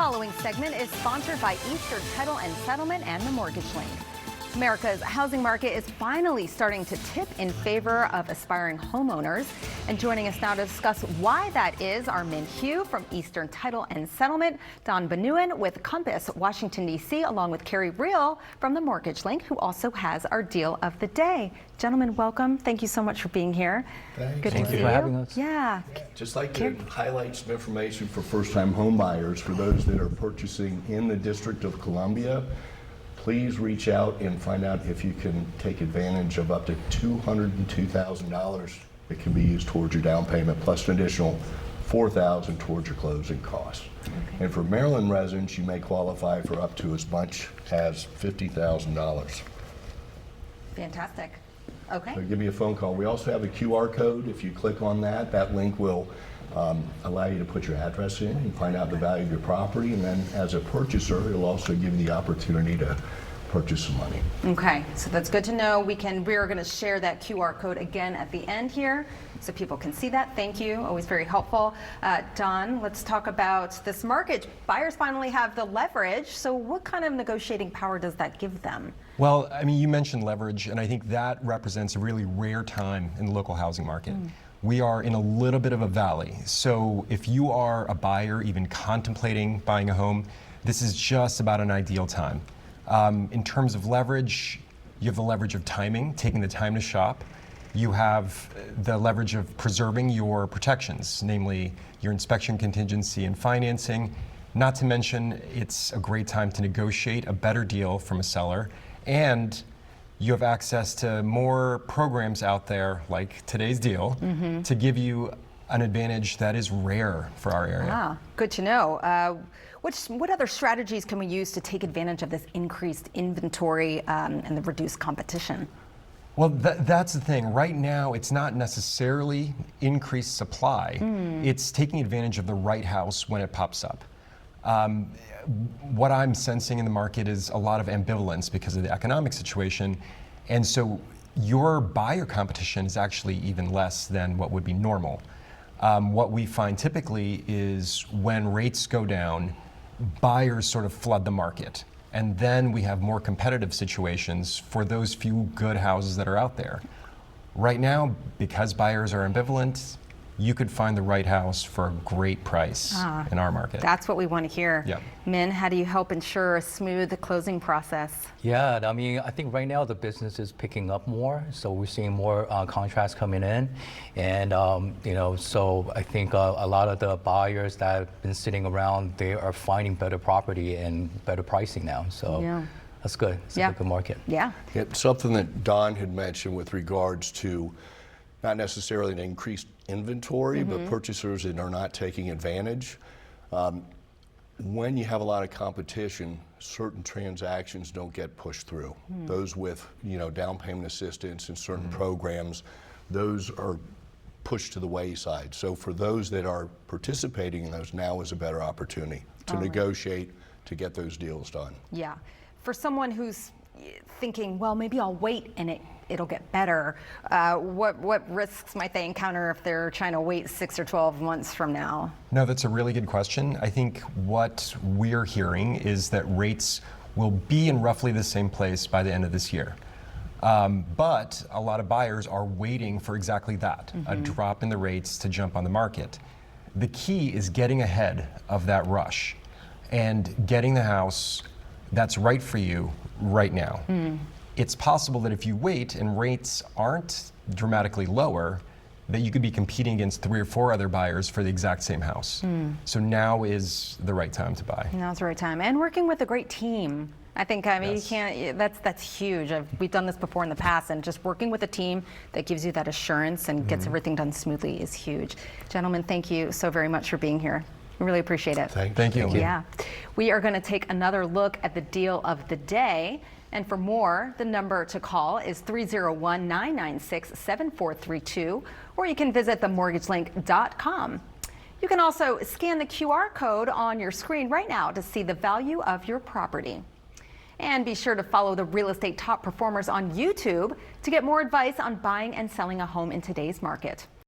following segment is sponsored by Eastern Title and Settlement and the Mortgage Link. America's housing market is finally starting to tip in favor of aspiring homeowners. And joining us now to discuss why that is are Min Hugh from Eastern Title and Settlement, Don Benyuan with Compass, Washington, D.C., along with Carrie Brill from the Mortgage Link, who also has our deal of the day. Gentlemen, welcome. Thank you so much for being here. Thanks. Good Thank to you see for you. having us. Yeah. Just like to highlight some information for first-time home buyers. For those that are purchasing in the District of Columbia, please reach out and find out if you can take advantage of up to $202,000 that can be used towards your down payment, plus an additional $4,000 towards your closing costs. Okay. And for Maryland residents, you may qualify for up to as much as $50,000. Fantastic. Okay. So give me a phone call. We also have a QR code. If you click on that, that link will allow you to put your address in and find out the value of your property. And then as a purchaser, it'll also give you the opportunity to purchase some money. Okay, so that's good to know. We're going to share that QR code again at the end here so people can see that. Thank you. Always very helpful. Don, let's talk about this market. Buyers finally have the leverage. So what kind of negotiating power does that give them? Well, I mean, you mentioned leverage, and I think that represents a really rare time in the local housing market. We are in a little bit of a valley. So if you are a buyer even contemplating buying a home, this is just about an ideal time. In terms of leverage, you have the leverage of timing, taking the time to shop. You have the leverage of preserving your protections, namely your inspection contingency and financing. Not to mention, it's a great time to negotiate a better deal from a seller. And you have access to more programs out there, like today's deal, to give you an advantage that is rare for our area. Ah, good to know. What other strategies can we use to take advantage of this increased inventory and the reduced competition? Well, that's the thing. Right now, it's not necessarily increased supply. It's taking advantage of the right house when it pops up. What I'm sensing in the market is a lot of ambivalence because of the economic situation. And so your buyer competition is actually even less than what would be normal. What we find typically is when rates go down, buyers sort of flood the market. And then we have more competitive situations for those few good houses that are out there. Right now, because buyers are ambivalent, you could find the right house for a great price in our market. That's what we want to hear. Yep. Min, how do you help ensure a smooth closing process? Yeah, I mean, I think right now the business is picking up more, so we're seeing more contracts coming in, and so I think a lot of the buyers that have been sitting around, they are finding better property and better pricing now. So that's good. It's a good market. Yeah. It's something that Don had mentioned with regards to not necessarily an increased inventory, but purchasers that are not taking advantage. When you have a lot of competition, certain transactions don't get pushed through. Those with down payment assistance and certain programs, those are pushed to the wayside. So for those that are participating in those, now is a better opportunity to negotiate, to get those deals done. Yeah. For someone who's thinking, well, maybe I'll wait and it'll get better, what risks might they encounter if they're trying to wait 6 or 12 months from now? No, that's a really good question. I think what we're hearing is that rates will be in roughly the same place by the end of this year. But a lot of buyers are waiting for exactly that, a drop in the rates to jump on the market. The key is getting ahead of that rush and getting the house that's right for you right now. It's possible that if you wait and rates aren't dramatically lower, that you could be competing against 3 or 4 other buyers for the exact same house. So now is the right time to buy. Now's the right time. And working with a great team. I mean, you can't, that's huge. We've done this before in the past, and just working with a team that gives you that assurance and gets everything done smoothly is huge. Gentlemen, thank you so very much for being here. We really appreciate it. Thank you. Yeah. We are going to take another look at the deal of the day. And for more, the number to call is 301-996-7432, or you can visit themortgagelink.com. You can also scan the QR code on your screen right now to see the value of your property. And be sure to follow the real estate top performers on YouTube to get more advice on buying and selling a home in today's market.